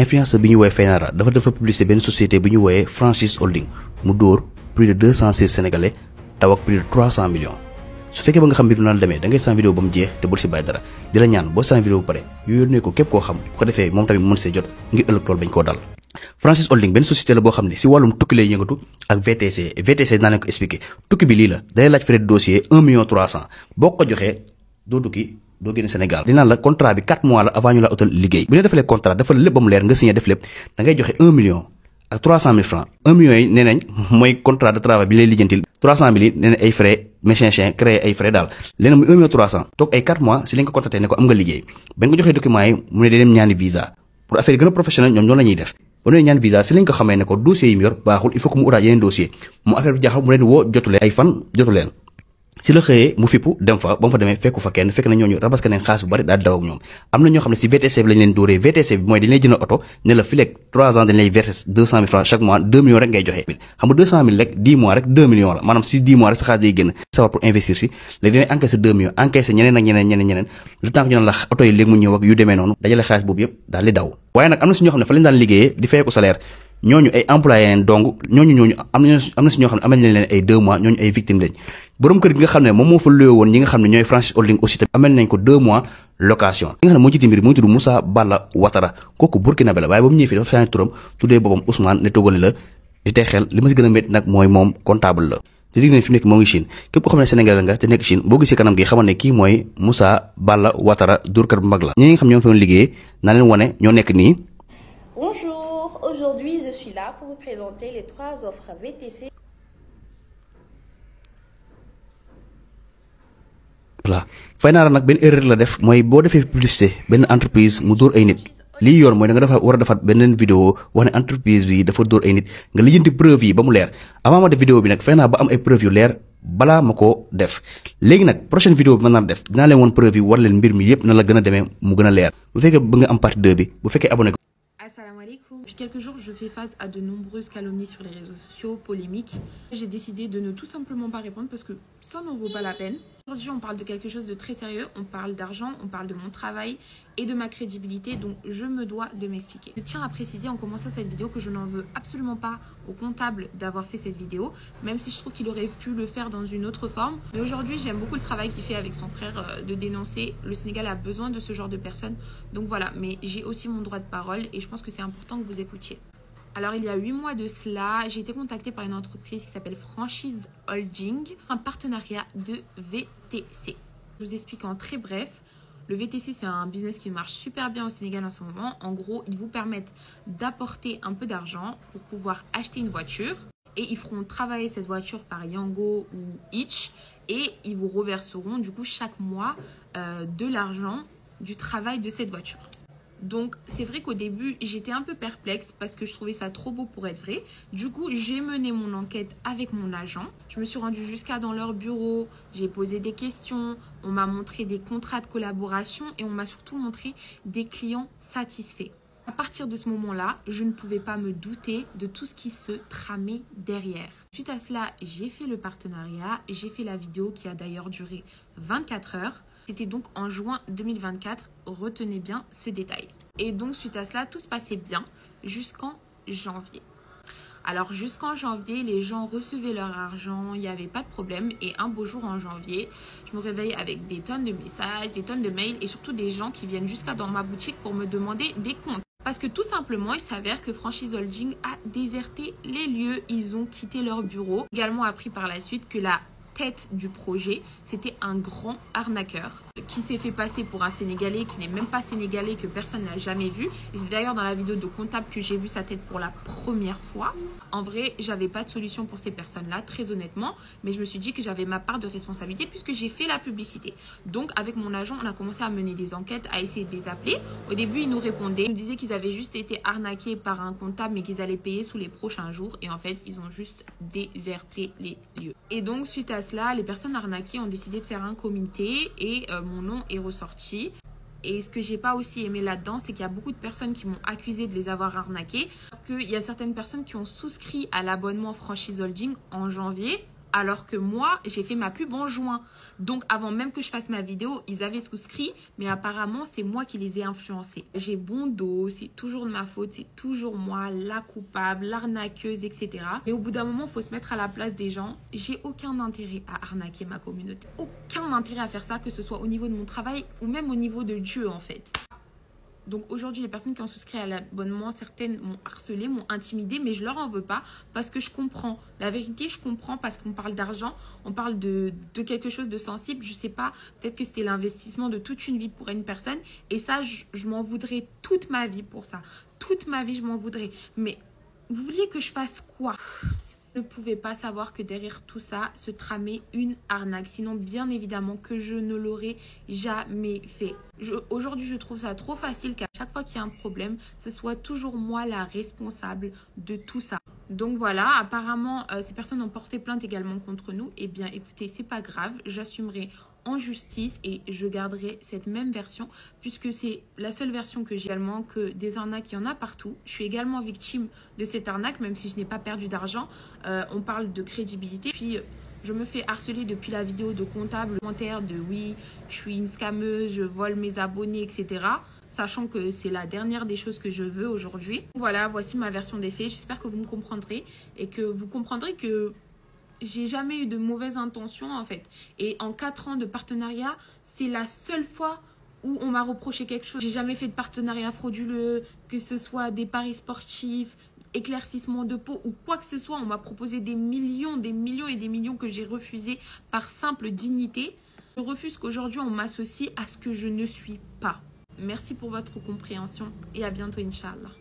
influenceur bi ñu woowee Feynara dafa publicité benn société bi ñu woowee Franchise Holding mu dóor plus de 216 sénégalais taw ak plus de 300 millions. su fekkee ba nga xam mbir mi noonu la demee da ngay seen vidéo ba mu jeex te bul si bàyyi dara di la ñaan boo seen vidéo bu pare yónnee ko képp koo xam bu ko defee moom tamit mën see jot ngir ëllëg tool bañ koo dal. Franchise Holding benn société la boo xam ne si wàllum tukki lay yëngatu ak VTC dinaa leen ko expliqué tukki bi lii la day laaj frais de dossier 1 million 300 boo ko joxee doo tukki doo génn Sénégal. dinaan la contrat bi 4 mois la avant ñu la utal liggéey bu ñu defalee contrat dafa lépp ba mu leer nga signé def lépp da ngay joxe 1 million ak 300 000 francs 1 million yi nee nañ mooy contrat de travail bi lay lijjantil 300 000 yi nee nañ ay frais mécanicien créé ay frais daal léegi muy 1 million 300 toog ay 4 mois si lañ ko contraté ne ko am nga liggéey ba nga joxee documents yi mu ne day dem ñaani visa pour affaire yi gën a professionnel ñoom ñoo la ñuy def ba nu ñaan visa si lañ ko xamee ne ko dossier yi mu yor baaxul il faut que mu utaat yeneen dossier mu affaire bi jaaxal mu leen woo jotu leen ay fan jotu leen si la xëyee mu fippu dem fa ba mu fa demee fekku fa kenn fekk na ñooñu rabaska neen xaalis bu bari daal daw ak ñoom am na ñoo xam ne si VTC bi lañ leen dóoree VTC bi mooy dañ lay jënd oto ne la fileeg 3 ans dañ lay verser 200 000 francs chaque mois 2 millions rek ngay joxe xam nga 200 000 rek 10 mois rek 2 millions la maanaam si 10 mois rek sa xaalis day génn sawar pour investir si léegi dinañ encaissé 2 millions encaissé ñeneen ak ñeneen le temps que ñu naan la oto yi léegi mu ñëw ak yu demee noonu dajale xaalis boobu yëpp daal di daw waaye nag am na si ñoo xam ne fa lañ daan liggéeyee di fay ko salaire ñooñu ay employé leen donc ñooñu am na si ñoo xam ne amal nañ leen ay 2 mois ñooñu ay victimes lañ borom kër gi nga xam ne moom moo fa luwe woon ñi nga xam ne ñooy Franchise Holding aussi tamit amal nañ ko 2 mois location ki nga xam ne moo jiite mbir mu ngi tudd Moussa Balla Ouattara kooku Burkinabé la waaye ba mu ñëwee fii dafa changé turam tuddee boppam Ousmane ne Togolais la di tey xel li ma si gën a métti nag mooy moom comptable la te digg ne fi mu nekk moo ngi Chine képp ko xam ne Sénégal nga te nekk Chine boo gisee kanam gi xamal ne kii mooy Moussa Balla Ouattara dóorkat bu mag la ñi nga xam ñoo fa doon liggéey naa leen wane ñoo nekk nii. Bonjour, aujourd'hui je suis là pour vous présenter les 3 offres VTC. voilà Feynara nag benn erreur la def mooy boo defee publicité benn entreprise mu dóor ay nit lii yoon mooy da nga war a defaat beneen vidéo wax ne entreprise bi dafa dóor ay nit nga lijjanti preuve yi ba mu leer avant ma def vidéo bi nag Feynara ba am ay preuve yu leer balaa ma ko def léegi nag prochaine vidéo bi ma nar def dinaa leen woon preuve yi war leen mbir mi yépp na la gën a demee mu gën a leer bu fekkee ba nga am partie 2 bi bu fekkee abonné ko. Assalamu alaikum. Depuis quelques jours, je fais face à de nombreuses calomnies sur les réseaux sociaux, polémiques. J'ai décidé de ne tout simplement pas répondre parce que ça n'en vaut pas la peine. Aujourd'hui, on parle de quelque chose de très sérieux. On parle d'argent, on parle de mon travail et de ma crédibilité. Donc, je me dois de m'expliquer. Je tiens à préciser en commençant cette vidéo que je n'en veux absolument pas au comptable d'avoir fait cette vidéo, même si je trouve qu'il aurait pu le faire dans une autre forme. Mais aujourd'hui, j'aime beaucoup le travail qu'il fait avec son frère de dénoncer. Le Sénégal a besoin de ce genre de personnes. Donc voilà, mais j'ai aussi mon droit de parole et je pense que c'est important que vous écoutiez. Alors, il y a 8 mois de cela, j'ai été contactée par une entreprise qui s'appelle Franchise Holding, un partenariat de VTC. Je vous explique en très bref. Le VTC, c'est un business qui marche super bien au Sénégal en ce moment. En gros, ils vous permettent d'apporter un peu d'argent pour pouvoir acheter une voiture. Et ils feront travailler cette voiture par Yango ou Hitch. Et ils vous reverseront du coup chaque mois de l'argent du travail de cette voiture. Donc, c'est vrai qu'au début, j'étais un peu perplexe parce que je trouvais ça trop beau pour être vrai. Du coup, j'ai mené mon enquête avec mon agent. Je me suis rendue jusqu'à dans leur bureau, j'ai posé des questions, on m'a montré des contrats de collaboration et on m'a surtout montré des clients satisfaits. À partir de ce moment-là, je ne pouvais pas me douter de tout ce qui se tramait derrière. Suite à cela, j'ai fait le partenariat, j'ai fait la vidéo qui a d'ailleurs duré 24 heures. C'était donc en juin 2024, retenez bien ce détail. Et donc suite à cela, tout se passait bien jusqu'en janvier. Alors jusqu'en janvier, les gens recevaient leur argent, il n'y avait pas de problème. Et un beau jour en janvier, je me réveille avec des tonnes de messages, des tonnes de mails et surtout des gens qui viennent jusqu'à dans ma boutique pour me demander des comptes. Parce que tout simplement, il s'avère que Franchise Holding a déserté les lieux. Ils ont quitté leur bureau. Également appris par la suite que la tête du projet, c'était un grand arnaqueur qui s'est fait passer pour un Sénégalais qui n'est même pas sénégalais, que personne n'a jamais vu. Et c'est d'ailleurs dans la vidéo de comptable que j'ai vu sa tête pour la première fois. En vrai, j'avais pas de solution pour ces personnes-là, très honnêtement, mais je me suis dit que j'avais ma part de responsabilité puisque j'ai fait la publicité. Donc avec mon agent, on a commencé à mener des enquêtes, à essayer de les appeler. Au début, ils nous répondaient, ils nous disaient qu'ils avaient juste été arnaqués par un comptable mais qu'ils allaient payer sous les prochains jours. Et en fait, ils ont juste déserté les lieux. Et donc suite à cela, les personnes arnaquées ont décidé de faire un comité et mon nom est ressorti. Et ce que j'ai pas aussi aimé là-dedans, c'est qu'il y a beaucoup de personnes qui m'ont accusé de les avoir arnaqués. Qu'il y a certaines personnes qui ont souscrit à l'abonnement Franchise Holding en janvier, alors que moi, j'ai fait ma pub en juin. Donc, avant même que je fasse ma vidéo, ils avaient souscrit, mais apparemment, c'est moi qui les ai influencés. J'ai bon dos, c'est toujours de ma faute, c'est toujours moi, la coupable, l'arnaqueuse, etc. Mais au bout d'un moment, il faut se mettre à la place des gens. J'ai aucun intérêt à arnaquer ma communauté. Aucun intérêt à faire ça, que ce soit au niveau de mon travail ou même au niveau de Dieu, en fait. Donc aujourd'hui, les personnes qui ont souscrit à l'abonnement, certaines m'ont harcelé, m'ont intimidé, mais je leur en veux pas parce que je comprends. La vérité, je comprends parce qu'on parle d'argent, on parle de quelque chose de sensible. Je sais pas, peut-être que c'était l'investissement de toute une vie pour une personne. Et ça, je m'en voudrais toute ma vie pour ça. Toute ma vie, je m'en voudrais. Mais vous vouliez que je fasse quoi ? Je ne pouvais pas savoir que derrière tout ça se tramait une arnaque. Sinon, bien évidemment que je ne l'aurais jamais fait. Aujourd'hui, je trouve ça trop facile qu'à chaque fois qu'il y a un problème, ce soit toujours moi la responsable de tout ça. Donc voilà, apparemment, ces personnes ont porté plainte également contre nous. Eh bien, écoutez, c'est pas grave, j'assumerai en justice et je garderai cette même version puisque c'est la seule version que j'ai également, que des arnaques, il y en a partout. Je suis également victime de cette arnaque, même si je n'ai pas perdu d'argent. On parle de crédibilité. Puis, je me fais harceler depuis la vidéo de comptable, commentaire de oui, je suis une scammeuse, je vole mes abonnés, etc. Sachant que c'est la dernière des choses que je veux aujourd'hui. Voilà, voici ma version des faits. J'espère que vous me comprendrez et que vous comprendrez que j'ai jamais eu de mauvaises intentions en fait. Et en 4 ans de partenariat, c'est la seule fois où on m'a reproché quelque chose. J'ai jamais fait de partenariat frauduleux, que ce soit des paris sportifs, éclaircissement de peau ou quoi que ce soit. On m'a proposé des millions et des millions que j'ai refusé par simple dignité. Je refuse qu'aujourd'hui on m'associe à ce que je ne suis pas. Merci pour votre compréhension et à bientôt, Inch'Allah.